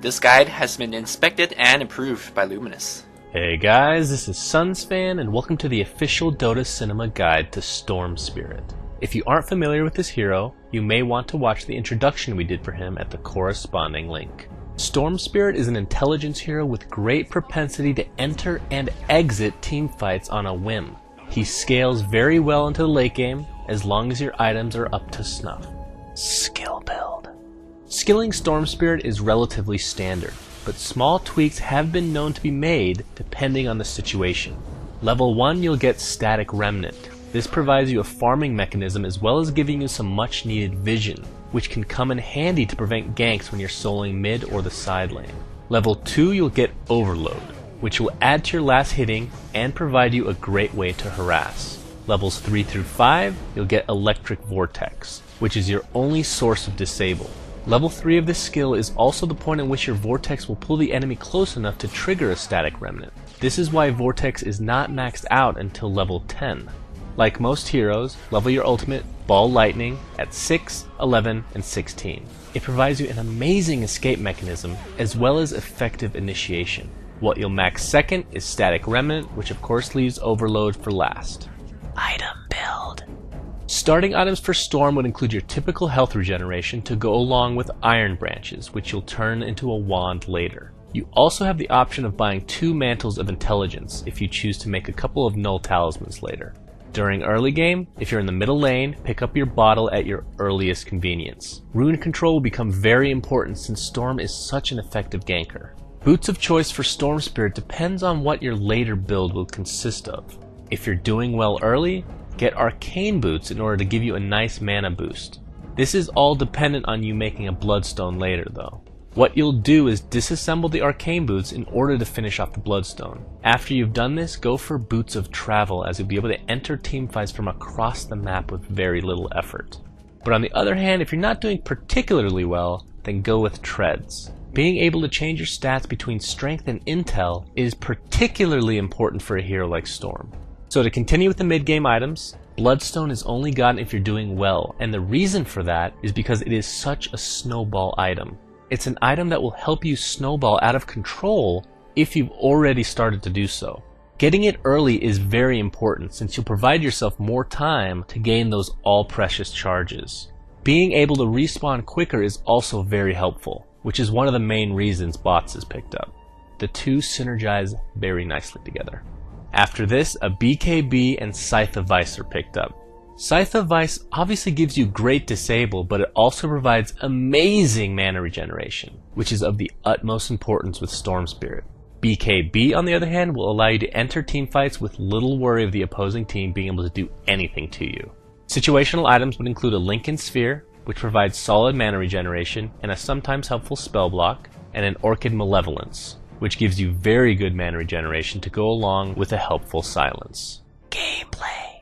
This guide has been inspected and approved by Luminous. Hey guys, this is Sunsfan and welcome to the official Dota Cinema Guide to Storm Spirit. If you aren't familiar with this hero, you may want to watch the introduction we did for him at the corresponding link. Storm Spirit is an intelligence hero with great propensity to enter and exit team fights on a whim. He scales very well into the late game as long as your items are up to snuff. Skill build. Skilling Storm Spirit is relatively standard, but small tweaks have been known to be made depending on the situation. Level 1 you'll get Static Remnant. This provides you a farming mechanism as well as giving you some much needed vision, which can come in handy to prevent ganks when you're soloing mid or the side lane. Level 2 you'll get Overload, which will add to your last hitting and provide you a great way to harass. Levels 3 through 5 you'll get Electric Vortex, which is your only source of disable. Level 3 of this skill is also the point at which your Vortex will pull the enemy close enough to trigger a Static Remnant. This is why Vortex is not maxed out until level 10. Like most heroes, level your ultimate Ball Lightning at 6, 11, and 16. It provides you an amazing escape mechanism as well as effective initiation. What you'll max second is Static Remnant, which of course leaves Overload for last. Item build. Starting items for Storm would include your typical health regeneration to go along with Iron Branches, which you'll turn into a wand later. You also have the option of buying 2 Mantles of Intelligence if you choose to make a couple of Null Talismans later. During early game, if you're in the middle lane, pick up your bottle at your earliest convenience. Rune control will become very important since Storm is such an effective ganker. Boots of choice for Storm Spirit depends on what your later build will consist of. If you're doing well early, get Arcane Boots in order to give you a nice mana boost. This is all dependent on you making a Bloodstone later though. What you'll do is disassemble the Arcane Boots in order to finish off the Bloodstone. After you've done this, go for Boots of Travel as you'll be able to enter teamfights from across the map with very little effort. But on the other hand, if you're not doing particularly well, then go with Treads. Being able to change your stats between Strength and Intel is particularly important for a hero like Storm. So to continue with the mid-game items, Bloodstone is only gotten if you're doing well, and the reason for that is because it is such a snowball item. It's an item that will help you snowball out of control if you've already started to do so. Getting it early is very important since you'll provide yourself more time to gain those all-precious charges. Being able to respawn quicker is also very helpful, which is one of the main reasons bots is picked up. The two synergize very nicely together. After this, a BKB and Scythe of Vice are picked up. Scythe of Vice obviously gives you great disable, but it also provides amazing mana regeneration, which is of the utmost importance with Storm Spirit. BKB, on the other hand, will allow you to enter teamfights with little worry of the opposing team being able to do anything to you. Situational items would include a Lincoln Sphere, which provides solid mana regeneration and a sometimes helpful spell block, and an Orchid Malevolence, which gives you very good mana regeneration to go along with a helpful silence. Gameplay.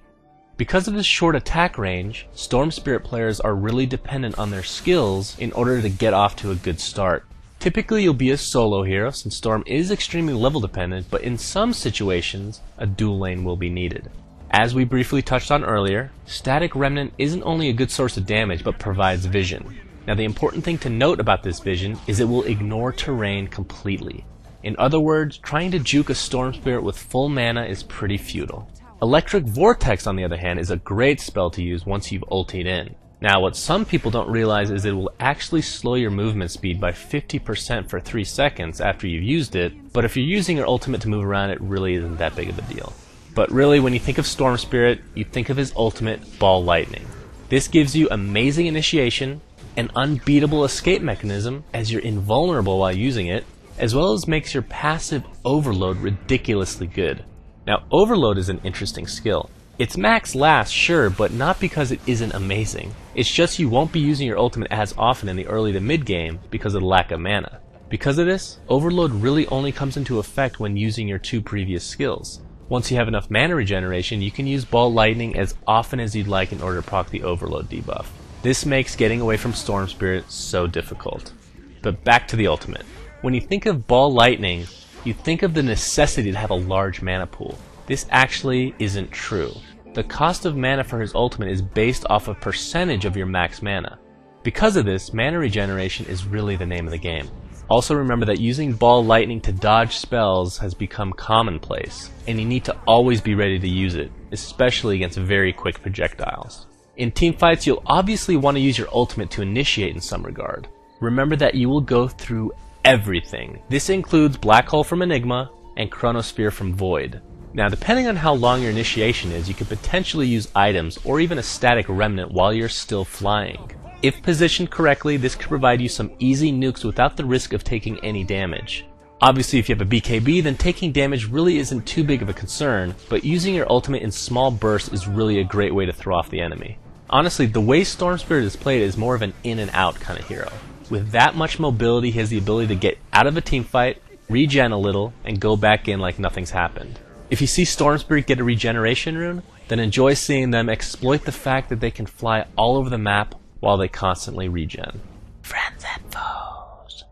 Because of his short attack range, Storm Spirit players are really dependent on their skills in order to get off to a good start. Typically you'll be a solo hero since Storm is extremely level dependent, but in some situations, a dual lane will be needed. As we briefly touched on earlier, Static Remnant isn't only a good source of damage but provides vision. Now the important thing to note about this vision is it will ignore terrain completely. In other words, trying to juke a Storm Spirit with full mana is pretty futile. Electric Vortex, on the other hand, is a great spell to use once you've ultied in. Now, what some people don't realize is it will actually slow your movement speed by 50% for 3 seconds after you've used it, but if you're using your ultimate to move around, it really isn't that big of a deal. But really, when you think of Storm Spirit, you think of his ultimate, Ball Lightning. This gives you amazing initiation, an unbeatable escape mechanism as you're invulnerable while using it, as well as makes your passive Overload ridiculously good. Now, Overload is an interesting skill. It's max last, sure, but not because it isn't amazing. It's just you won't be using your ultimate as often in the early to mid game because of the lack of mana. Because of this, Overload really only comes into effect when using your 2 previous skills. Once you have enough mana regeneration, you can use Ball Lightning as often as you'd like in order to proc the Overload debuff. This makes getting away from Storm Spirit so difficult. But back to the ultimate. When you think of Ball Lightning, you think of the necessity to have a large mana pool. This actually isn't true. The cost of mana for his ultimate is based off a percentage of your max mana. Because of this, mana regeneration is really the name of the game. Also remember that using ball lightning to dodge spells has become commonplace, and you need to always be ready to use it, especially against very quick projectiles. In teamfights, you'll obviously want to use your ultimate to initiate in some regard. Remember that you will go through everything. This includes Black Hole from Enigma and Chronosphere from Void. Now, depending on how long your initiation is, you could potentially use items or even a static remnant while you're still flying. If positioned correctly, this could provide you some easy nukes without the risk of taking any damage. Obviously, if you have a BKB, then taking damage really isn't too big of a concern, but using your ultimate in small bursts is really a great way to throw off the enemy. Honestly, the way Storm Spirit is played is more of an in and out kind of hero. With that much mobility, he has the ability to get out of a team fight, regen a little, and go back in like nothing's happened. If you see Storm Spirit get a regeneration rune, then enjoy seeing them exploit the fact that they can fly all over the map while they constantly regen. Friends and foes.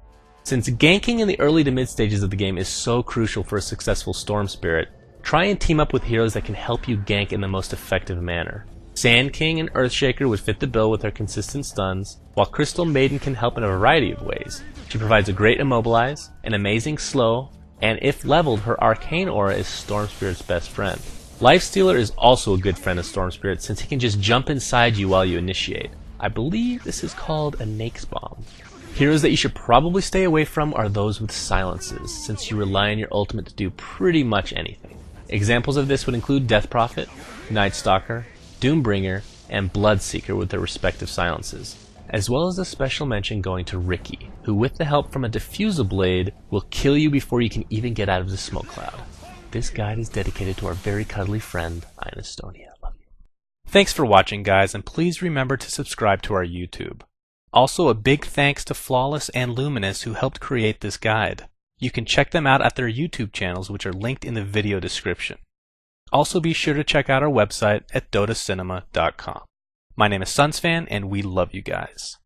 Since ganking in the early to mid stages of the game is so crucial for a successful Storm Spirit, try and team up with heroes that can help you gank in the most effective manner. Sand King and Earthshaker would fit the bill with their consistent stuns, while Crystal Maiden can help in a variety of ways. She provides a great immobilize, an amazing slow, and if leveled, her arcane aura is Storm Spirit's best friend. Lifestealer is also a good friend of Storm Spirit since he can just jump inside you while you initiate. I believe this is called a Nake's Bomb. Heroes that you should probably stay away from are those with silences, since you rely on your ultimate to do pretty much anything. Examples of this would include Death Prophet, Night Stalker, Doombringer, and Bloodseeker with their respective silences, as well as a special mention going to Ricky, who with the help from a diffusal blade will kill you before you can even get out of the smoke cloud. This guide is dedicated to our very cuddly friend, Estonia. Thanks for watching, guys, and please remember to subscribe to our YouTube. Also, a big thanks to Flawless and Luminous who helped create this guide. You can check them out at their YouTube channels, which are linked in the video description. Also, be sure to check out our website at dotacinema.com. My name is Sunsfan, and we love you guys.